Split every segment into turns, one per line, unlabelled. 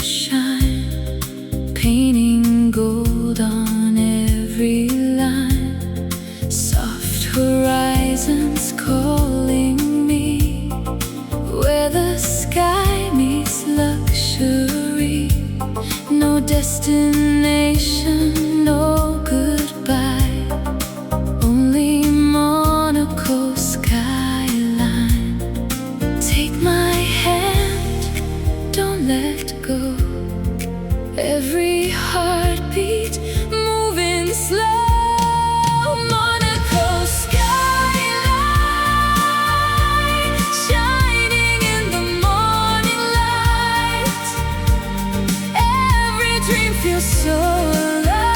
shine, painting gold on every line. Soft horizons calling me, where the sky meets luxury. No destination, no goodbye, only Monaco skyline. Take my hand, don't let go. Every heartbeat moving slow. Monaco skyline, shining in the morning light. Every dream feels so alive,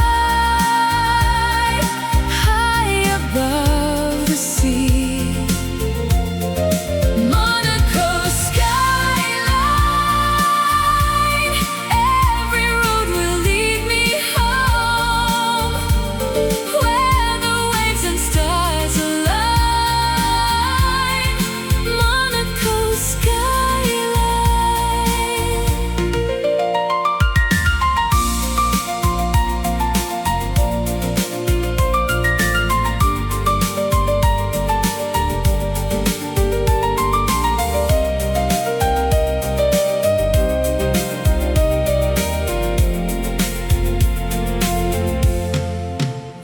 high above the sea. Monaco skyline, every road will lead me home, where the waves and stars align. Monaco skyline.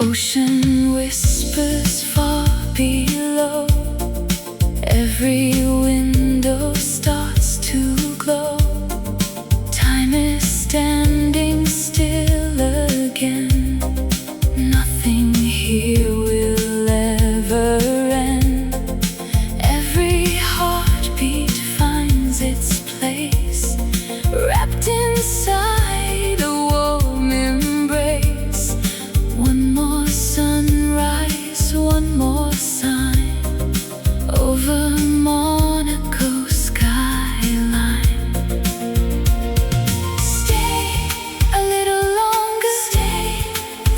Ocean whispers far below. Every window starts to glow. Time is standing still again. Nothing here will ever end. Every heartbeat finds its place, wrapped inside a warm embrace. One more sunrise, one more sign, over Monaco skyline. Stay a little longer, stay,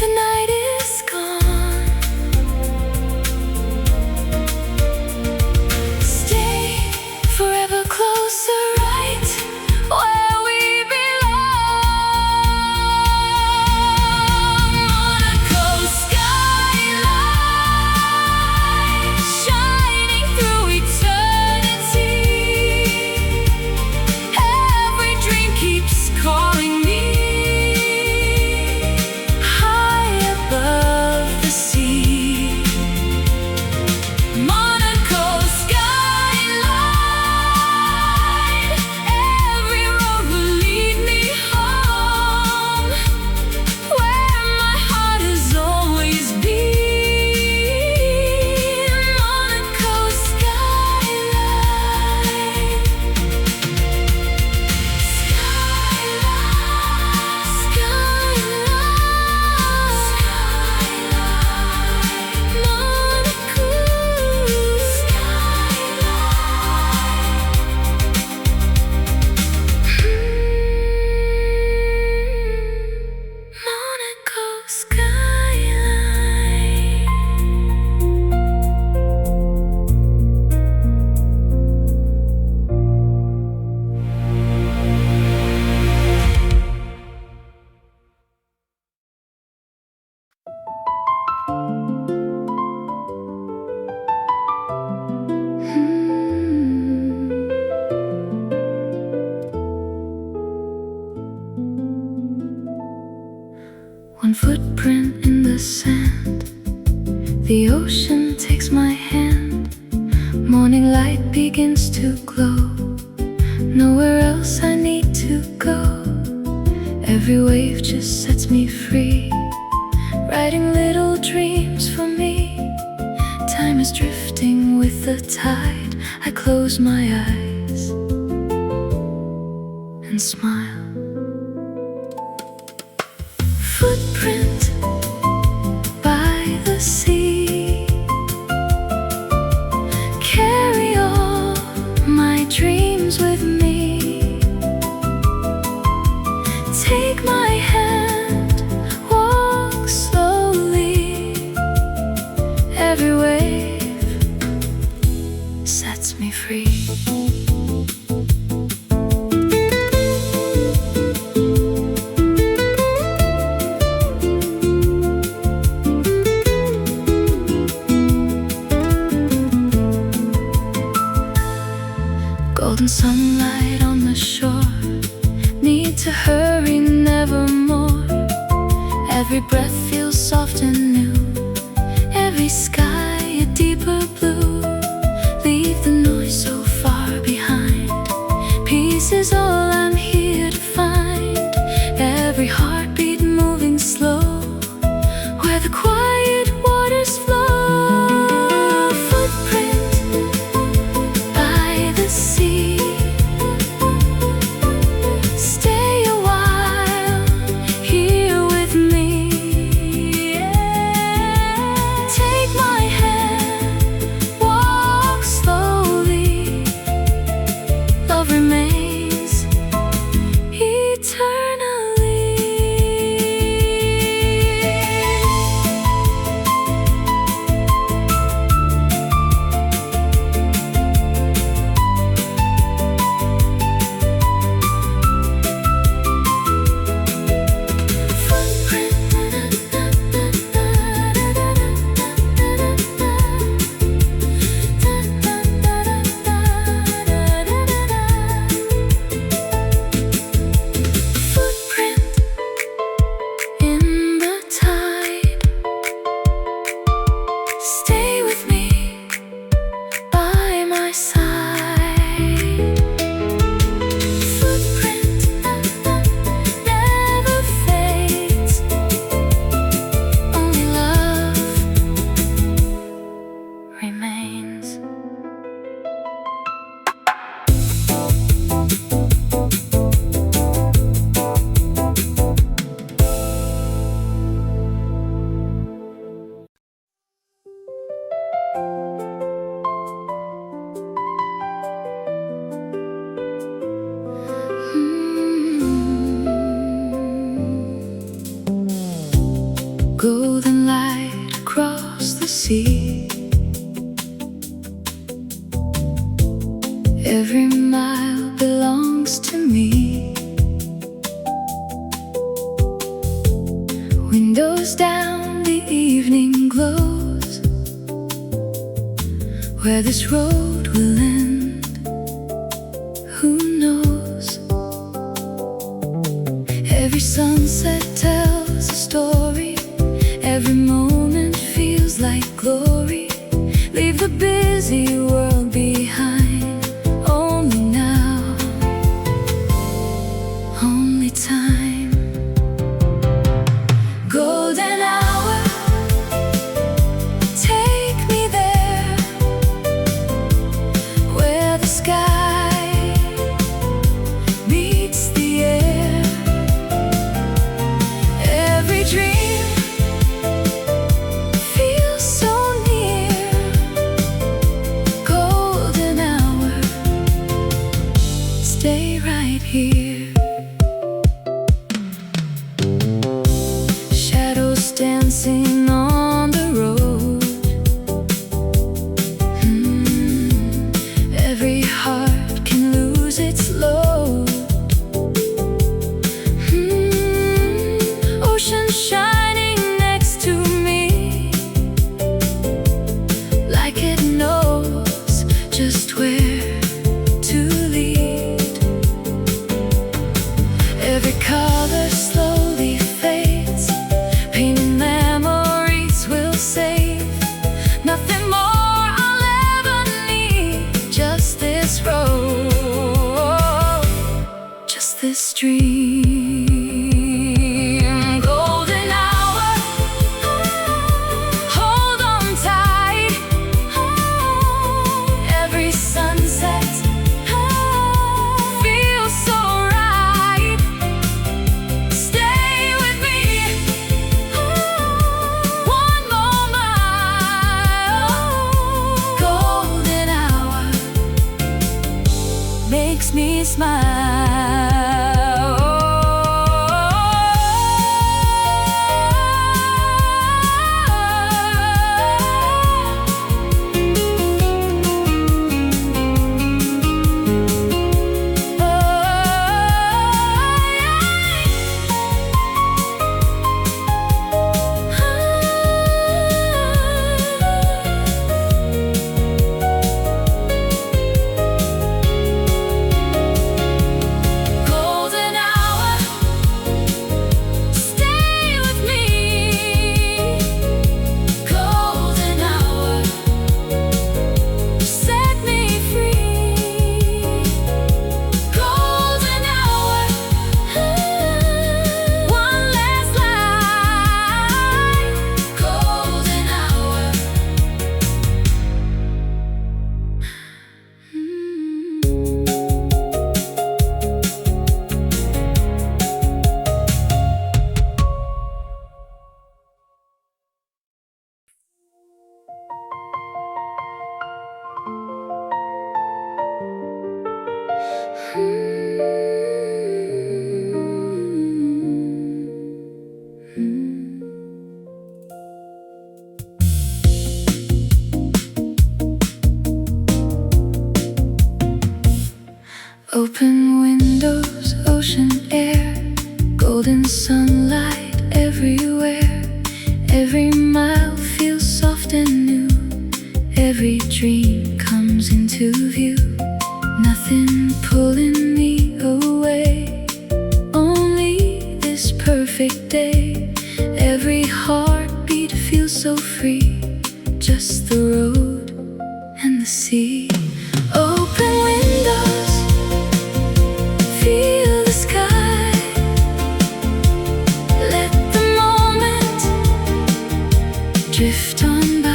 the night is gone. Stay forever closer, right where we belong. Monaco skyline, shining through eternity. Every dream keeps calling me, high above the sea. Monaco skyline, every road will lead me home, where my heart has always been. Monaco skyline. Monaco skyline. One footprint in the sand, the ocean takes my hand. Morning light begins to glow, nowhere else I need to go. Every wave just sets me free, writing little dreams for me. Time is drifting with the tide. I close my eyes and smile. Footprint by the sea, carry all my dreams with me. Take my hand, walk slowly. Every wave sets me free. to hurry nevermore. Every breath feels soft and new. Every sky a deeper blue. Leave the noise so far behind. Peace is all I'm here to find. Every heartbeat moving slow, where the quiet waters flow. Footprint by the sea. Stay a while here with me. Take my hand, walk slowly. Love remains eternally. Footprint in the tide. Stay with me by my side. Footprint never fades. Only love remains. Golden light across the sea. Every mile belongs to me. Windows down, the evening glows. Where this road will end, who knows? Every sunset tells a story. Every moment feels like glory. Leave the busy world behind. Only now, only time. Golden hour, take me there, where the sky meets the air. Every dream feels so near. Golden hour, stay right here. Shadows dancing on the road. Every heart can lose its load. Ocean shining next to me, like it knows just where to lead. Every color slowly fades. Painted memories will save. Nothing more I'll ever need. Just this road, just this dream. Golden hour, hold on tight. Every sunset feels so right. golden sunlight everywhere. Every mile feels soft and new. Every dream comes into view. Nothing pulling me away, only this perfect day. Every heartbeat feels so free, just the road and the sea. Open windows, feel the sky. Let the moment drift on by.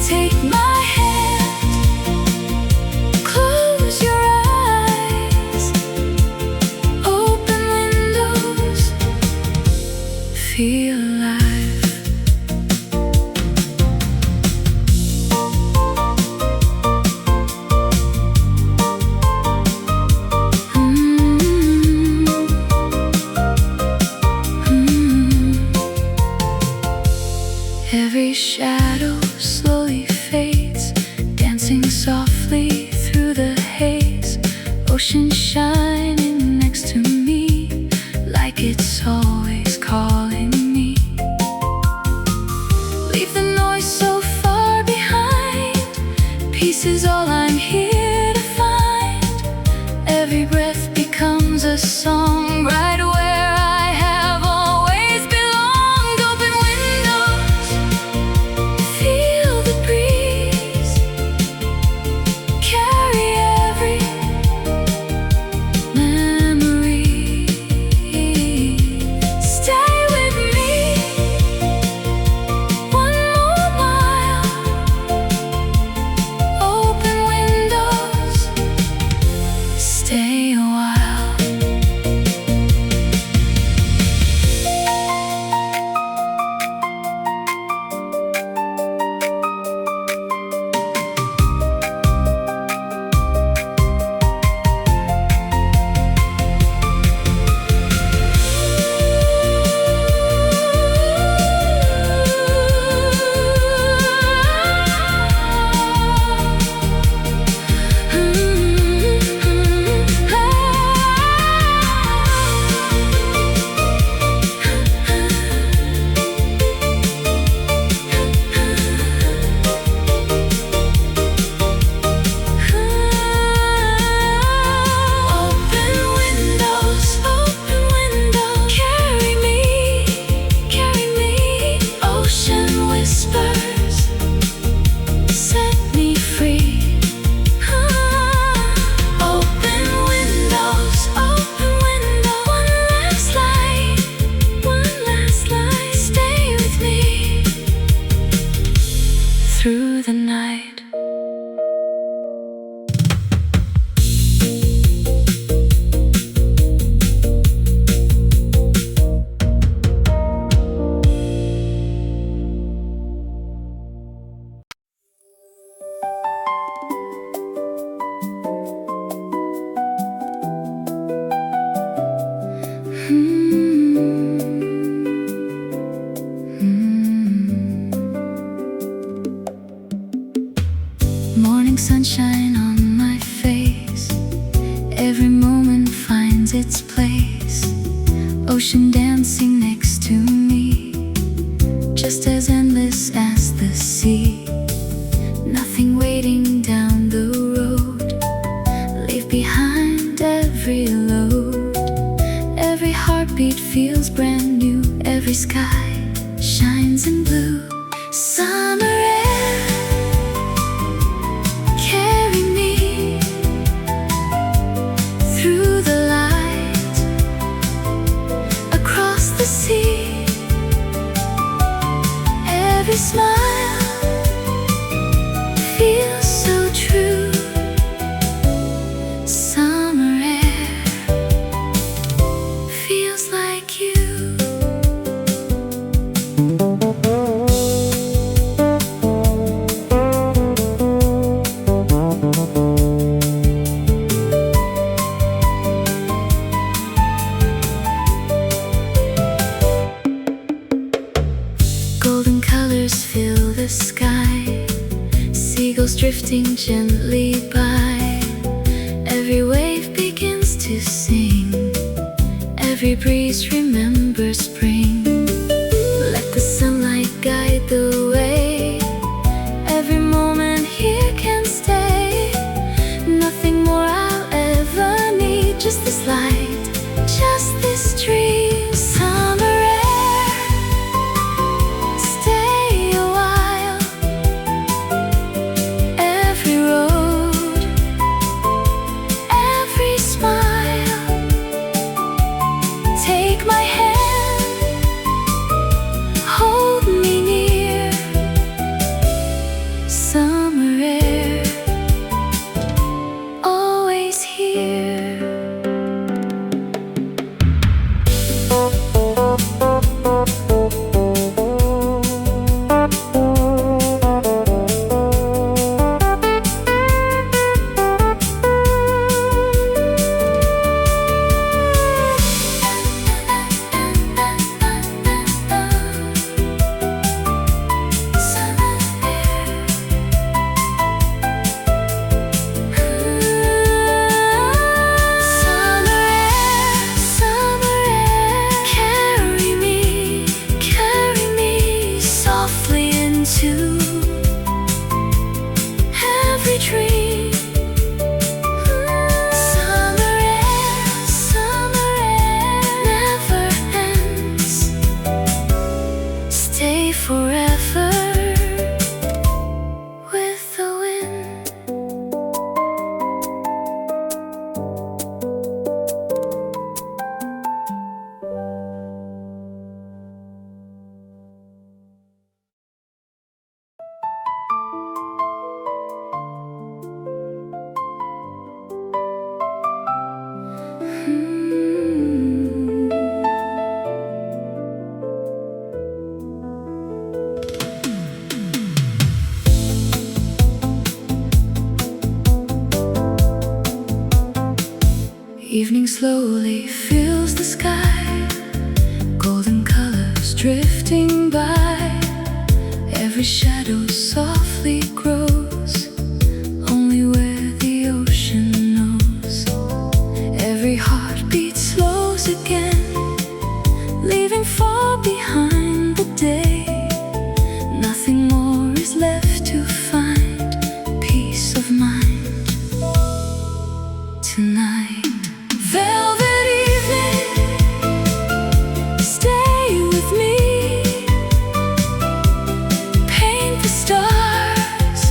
Take my hand, close your eyes. Open windows, feel alive. Every shadow slowly fades, dancing softly through the haze. Ocean shining next to me, like it's always calling me. Leave the noise so far behind, peace is all I'm here to find. Every breath becomes a song, right where I have always belonged. Open windows, feel the breeze, carry every memory. Stay with me, one more mile. Open windows, stay a while. Through the night. Morning sunshine on my face, every moment finds its place. Ocean dancing next to me, just as endless as the sea. Nothing waiting down the road, leave behind every load. Every heartbeat feels brand new, every sky shines in blue. Summer air, carry me through the light, across the sea. Every smile feels so true. Summer air feels like you. Golden colors fill the sky, seagulls drifting gently by. Every wave begins to sing, Every breeze remembers spring. Let the sunlight guide the way. Every moment here can stay. Nothing more I'll ever need. Just this light, just this dream. Summer air, stay a while. Every road, every smile. Take my hand, hold me near. Summer air, always here. Every dream. Summer air never ends. Stay forever with the wind. Evening slowly fills the sky, golden colors drifting by. Every shadow softly grows, only where the ocean knows. Every heartbeat slows again, leaving far behind the day. Nothing more is left to find peace of mind tonight. Velvet evening, stay with me. Paint the stars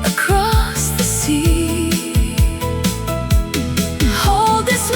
across the sea. Hold this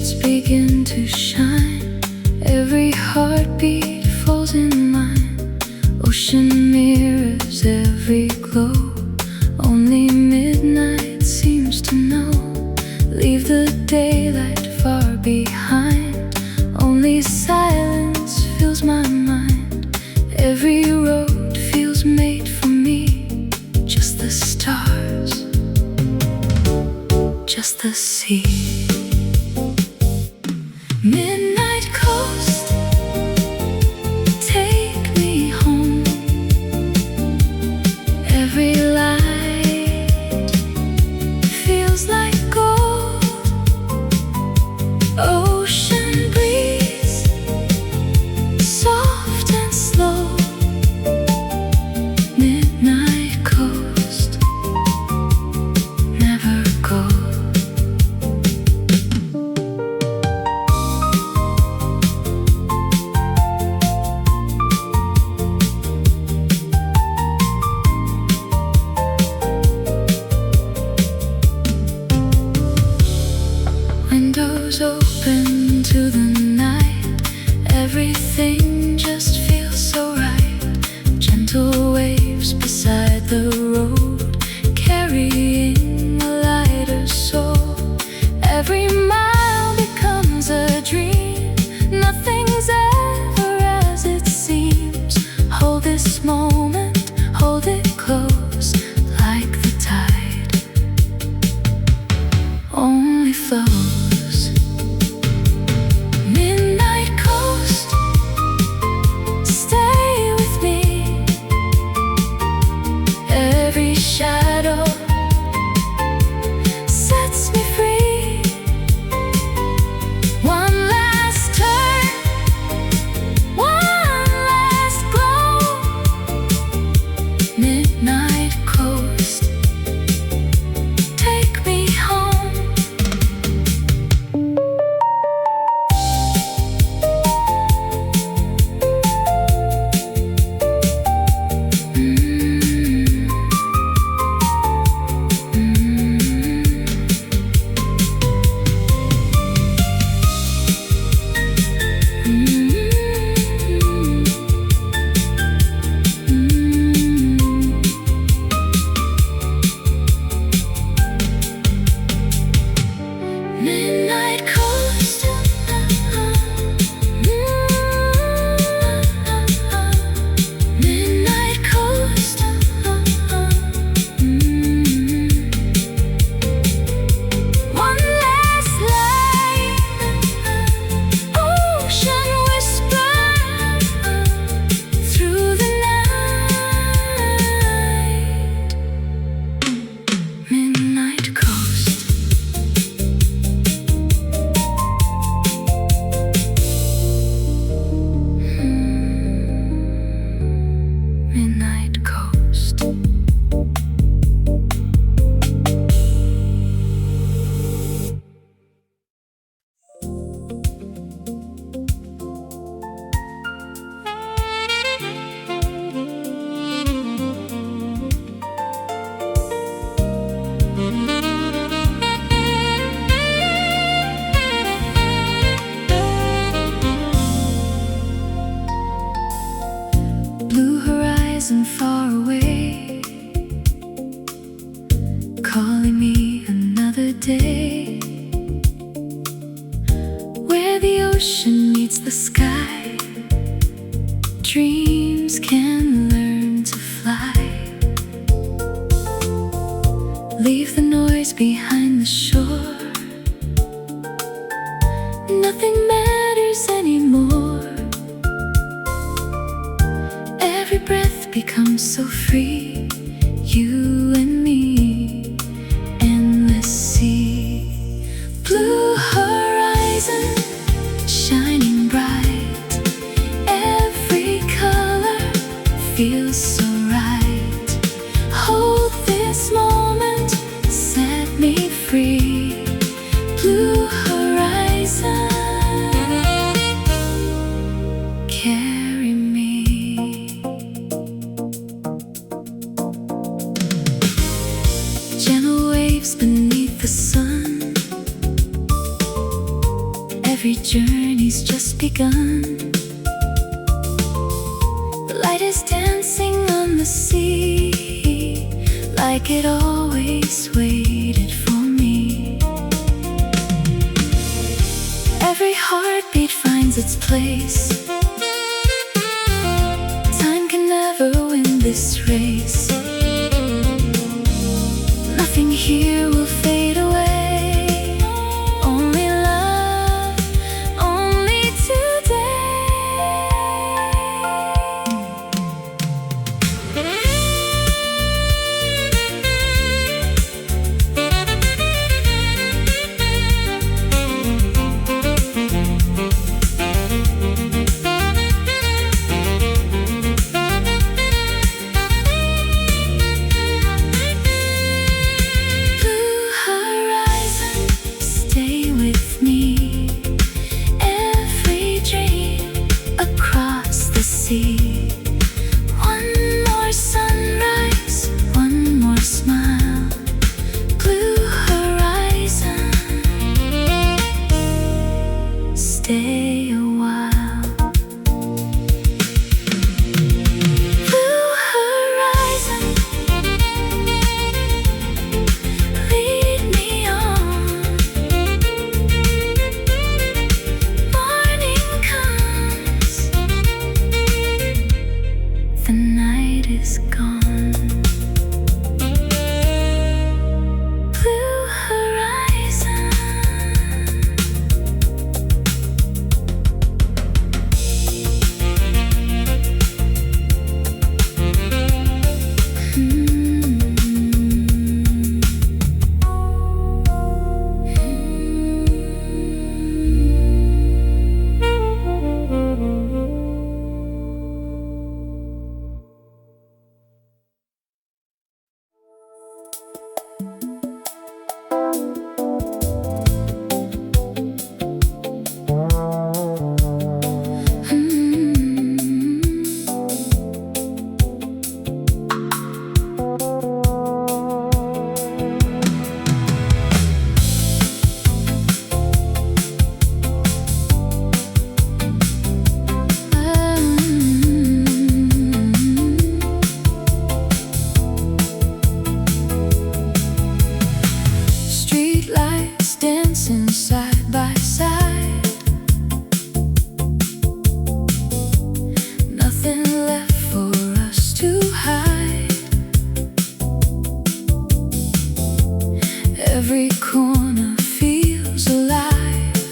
stars begin to shine. Every heartbeat falls in line. Ocean mirrors every glow. Only midnight seems to know. Leave the daylight far behind. Only silence fills my mind. Every road feels made for me. Just the stars, just the sea. Midnight coast, take me home. Every light feels like gold. Ocean breeze, soft and slow. Midnight coast, never go. Windows open to the night. Everything just feels so right. Gentle waves beside the road, carrying a lighter soul. Every mile becomes a dream. Nothing's ever as it seems. Hold this moment, hold it close, like the tide only flows. Midnight coast, stay with me. Every shadow sets me free. One last turn, one last glow. Midnight coast, take me home. Midnight coast, midnight coast. One last light, ocean whisper through the night. Midnight coast. Midnight coast. Blue horizon far away, calling me another day, where the ocean meets the sky. Dreams can learn to fly. Leave the noise behind the shore. Nothing matters anymore. Every breath becomes so free. You and me, endless sea. Blue horizon, shining bright. Every color feels so right. Hold this moment, set me free. Blue horizon, carry me. every journey's just begun. The light is dancing on the sea, like it always waited for me. Every heartbeat finds its place. Time can never win this race. Nothing here will fade away. Only love, only one more sunrise, one more smile. Blue horizon, stay a while. Blue horizon, lead me on. Morning comes, the night is gone. Blue horizon. Lights dancing side by side. Nothing left for us to hide. Every corner feels alive.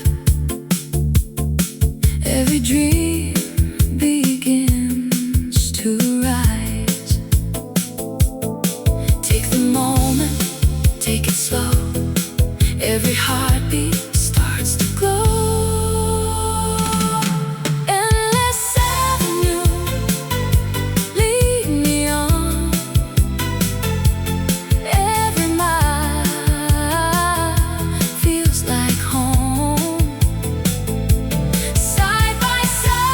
Every dream begins to rise. Take the moment, take it slow. Every heartbeat starts to glow. Endless avenue, lead me on. Every mile feels like home. Side by side.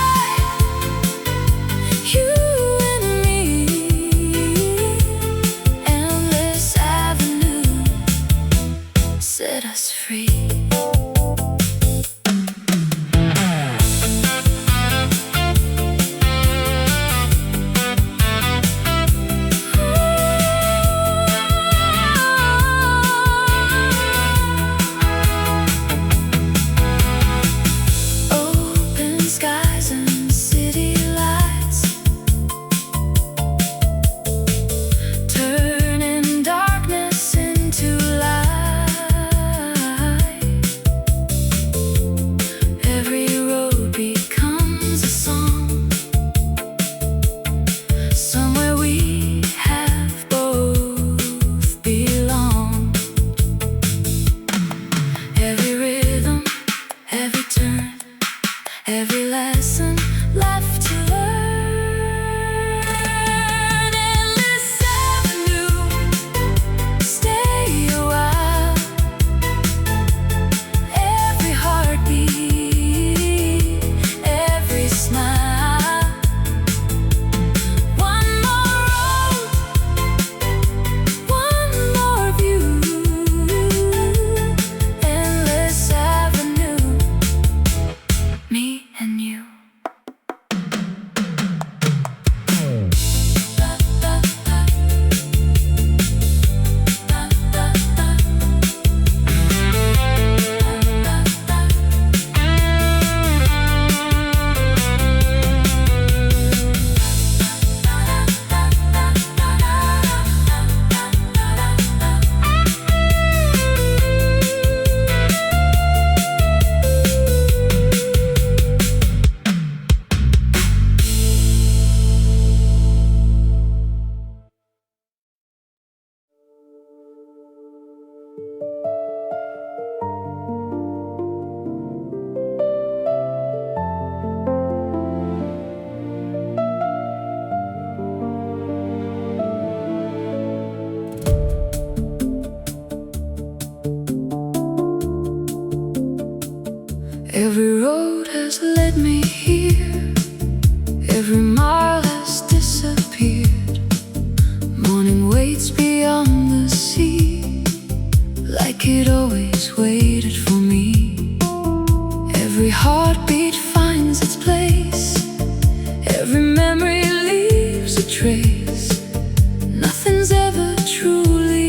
Every road has led me here, every mile has disappeared. Morning waits beyond the sea, like it always waited for me. Every heartbeat finds its place, every memory leaves a trace. Nothing's ever truly